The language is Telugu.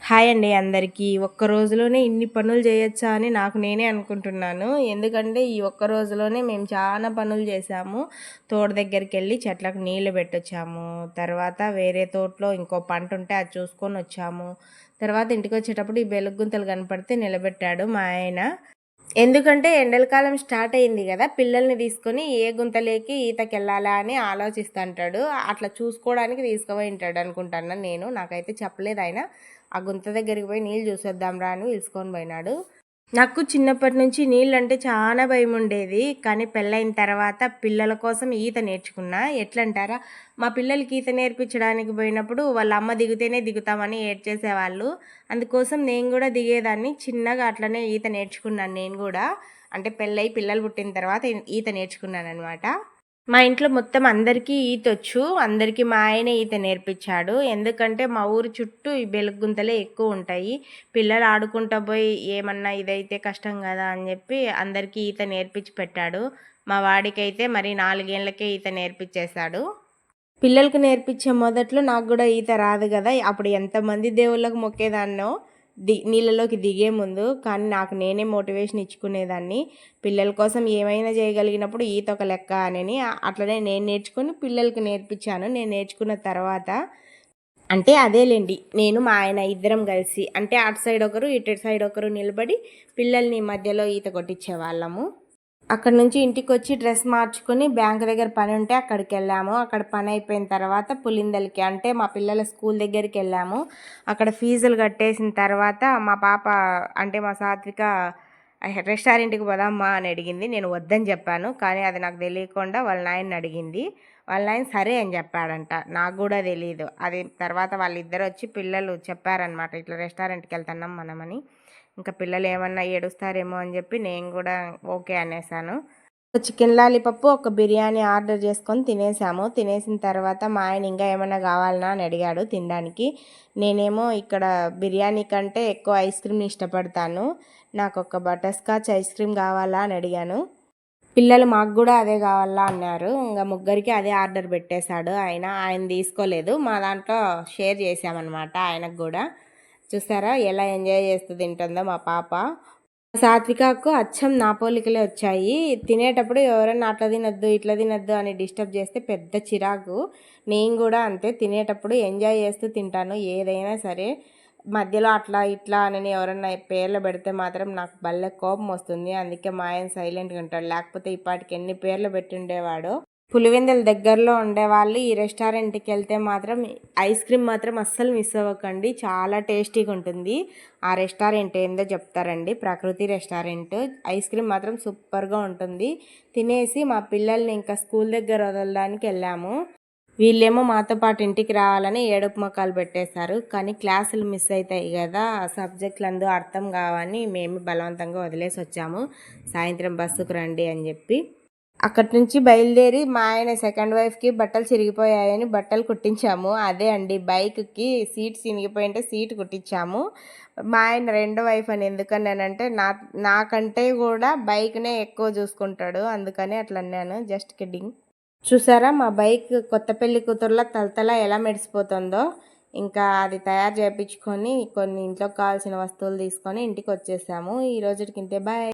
హాయ్ అండి అందరికీ. ఒక్క రోజులోనే ఇన్ని పనులు చేయొచ్చా అని నాకు నేనే అనుకుంటున్నాను. ఎందుకంటే ఈ ఒక్క రోజులోనే మేము చాలా పనులు చేశాము. తోట దగ్గరికెళ్ళి చెట్లకు నీళ్లు పెట్టొచ్చాము. తర్వాత వేరే తోటలో ఇంకో పంట ఉంటే అది చూసుకొని వచ్చాము. తర్వాత ఇంటికొచ్చేటప్పుడు ఈ బెలుగుంతలు కనపడితే నిలబెట్టాడు మా ఆయన. ఎందుకంటే ఎండల కాలం స్టార్ట్ అయింది కదా, పిల్లల్ని తీసుకొని ఏ గుంతలేకి ఈతకెళ్ళాలా అని ఆలోచిస్తుంటాడు. అట్లా చూసుకోవడానికి తీసుకుపోయి ఉంటాడు అనుకుంటున్నాను నేను. నాకైతే చెప్పలేదు ఆయన. ఆ గుంత దగ్గరికి పోయి నీళ్ళు చూసొద్దాం రా అని పిలుచుకొని పోయినాడు. నాకు చిన్నప్పటి నుంచి నీళ్ళంటే చాలా భయం ఉండేది. కానీ పెళ్ళైన తర్వాత పిల్లల కోసం ఈత నేర్చుకున్నా. ఎట్లంటారా, మా పిల్లలకి ఈత నేర్పించడానికి పోయినప్పుడు వాళ్ళ అమ్మ దిగితేనే దిగుతామని ఏడ్చేసేవాళ్ళు. అందుకోసం నేను కూడా దిగేదాన్ని. చిన్నగా అట్లనే ఈత నేర్చుకున్నాను నేను కూడా. అంటే పెళ్ళై పిల్లలు పుట్టిన తర్వాత ఈత నేర్చుకున్నాను అనమాట. మా ఇంట్లో మొత్తం అందరికీ ఈతొచ్చు. అందరికీ మా ఆయనే ఈత నేర్పించాడు. ఎందుకంటే మా ఊరు చుట్టూ ఈ బెలుగుంతలే ఎక్కువ ఉంటాయి. పిల్లలు ఆడుకుంటా పోయి ఏమన్నా ఇదైతే కష్టం కదా అని చెప్పి అందరికీ ఈత నేర్పించి పెట్టాడు. మా వాడికైతే మరి 4 ఏళ్ళకే ఈత నేర్పించేశాడు. పిల్లలకు నేర్పించే మొదట్లో నాకు కూడా ఈత రాదు కదా, అప్పుడు ఎంతమంది దేవుళ్ళకు మొక్కేదాన్నో నీళ్ళలోకి దిగే ముందు. కానీ నాకు నేనే మోటివేషన్ ఇచ్చుకునేదాన్ని. పిల్లల కోసం ఏమైనా చేయగలిగినప్పుడు ఈత ఒక లెక్క అని. అట్లనే నేను నేర్చుకొని పిల్లలకి నేర్పించాను. నేను నేర్చుకున్న తర్వాత అంటే అదేలేండి, నేను మా ఆయన ఇద్దరం కలిసి, అంటే అటు సైడ్ ఒకరు ఇటు సైడ్ ఒకరు నిలబడి పిల్లల్ని మధ్యలో ఈత కొట్టించే వాళ్ళము. అక్కడ నుంచి ఇంటికి వచ్చి డ్రెస్ మార్చుకొని బ్యాంక్ దగ్గర పని ఉంటే అక్కడికి వెళ్ళాము. అక్కడ పని అయిపోయిన తర్వాత పులిందలకి, అంటే మా పిల్లల స్కూల్ దగ్గరికి వెళ్ళాము. అక్కడ ఫీజులు కట్టేసిన తర్వాత మా పాప, అంటే మా సాత్విక, రెస్టారెంట్కి పోదామా అని అడిగింది. నేను వద్దని చెప్పాను. కానీ అది నాకు తెలియకుండా వాళ్ళ నాయన్ని అడిగింది. వాళ్ళ నాయన సరే అని చెప్పాడంట. నాకు కూడా తెలియదు అది. తర్వాత వాళ్ళిద్దరు వచ్చి పిల్లలు చెప్పారనమాట, ఇట్లా రెస్టారెంట్కి వెళ్తున్నాం మనమని. ఇంకా పిల్లలు ఏమన్నా ఏడుస్తారేమో అని చెప్పి నేను కూడా ఓకే అనేసాను. ఒక చికెన్ లాలీపప్పు, ఒక బిర్యానీ ఆర్డర్ చేసుకొని తినేసాము. తినేసిన తర్వాత మా ఆయన ఇంకా ఏమైనా కావాలన్నా అని అడిగాడు తినడానికి. నేనేమో ఇక్కడ బిర్యానీ కంటే ఎక్కువ ఐస్ క్రీమ్ని ఇష్టపడతాను. నాకు ఒక బటర్ స్కాచ్ ఐస్ క్రీమ్ కావాలా అని అడిగాను. పిల్లలు మాకు కూడా అదే కావాలా అన్నారు. ఇంకా ముగ్గురికి అదే ఆర్డర్ పెట్టేశాడు ఆయన తీసుకోలేదు. మా దాంట్లో షేర్ చేసామన్నమాట ఆయనకు కూడా. చూసారా ఎలా ఎంజాయ్ చేస్తూ తింటుందో మా పాప. సాత్వికకు అచ్చం నా పోలికలే వచ్చాయి. తినేటప్పుడు ఎవరన్నా అట్లా తినొద్దు ఇట్లా తినొద్దు అని డిస్టర్బ్ చేస్తే పెద్ద చిరాకు. నేను కూడా అంతే, తినేటప్పుడు ఎంజాయ్ చేస్తూ తింటాను ఏదైనా సరే. మధ్యలో అట్లా ఇట్లా అని ఎవరన్నా పేర్లు పెడితే మాత్రం నాకు భలే కోపం వస్తుంది. అందుకే మా ఆయన సైలెంట్గా ఉంటాడు. లేకపోతే ఇప్పటికి ఎన్ని పేర్లు పెట్టిండేవాడో. పులివెందుల దగ్గరలో ఉండేవాళ్ళు ఈ రెస్టారెంట్కి వెళ్తే మాత్రం ఐస్ క్రీమ్ మాత్రం అస్సలు మిస్ అవ్వకండి. చాలా టేస్టీగా ఉంటుంది. ఆ రెస్టారెంట్ ఏందో చెప్తారండి, ప్రకృతి రెస్టారెంట్. ఐస్ క్రీమ్ మాత్రం సూపర్గా ఉంటుంది. తినేసి మా పిల్లల్ని ఇంకా స్కూల్ దగ్గర వదలడానికి వెళ్ళాము. వీళ్ళేమో మాతో పాటు ఇంటికి రావాలని ఏడుపు మొక్కలు పెట్టేశారు. కానీ క్లాసులు మిస్ అవుతాయి కదా, సబ్జెక్టులు అందు అర్థం కావని మేము బలవంతంగా వదిలేసి వచ్చాము. సాయంత్రం బస్సుకు రండి అని చెప్పి. అక్కడి నుంచి బయలుదేరి మా ఆయన సెకండ్ వైఫ్కి బట్టలు చిరిగిపోయాయని బట్టలు కుట్టించాము. అదే అండి, బైక్కి సీట్ చినిగిపోయింటే సీట్ కుట్టించాము. మా ఆయన రెండో వైఫ్ అని ఎందుకన్నానంటే నాకంటే కూడా బైక్నే ఎక్కువ చూసుకుంటాడు, అందుకని అట్లా అన్నాను. Just kidding. చూసారా మా బైక్ కొత్త పెళ్లి కూతురులా తలతల ఎలా మెడిసిపోతుందో. ఇంకా అది తయారు చేయించుకొని కొన్ని ఇంట్లోకి కావాల్సిన వస్తువులు తీసుకొని ఇంటికి వచ్చేసాము. ఈ రోజుకి ఇంతే, బాయ్.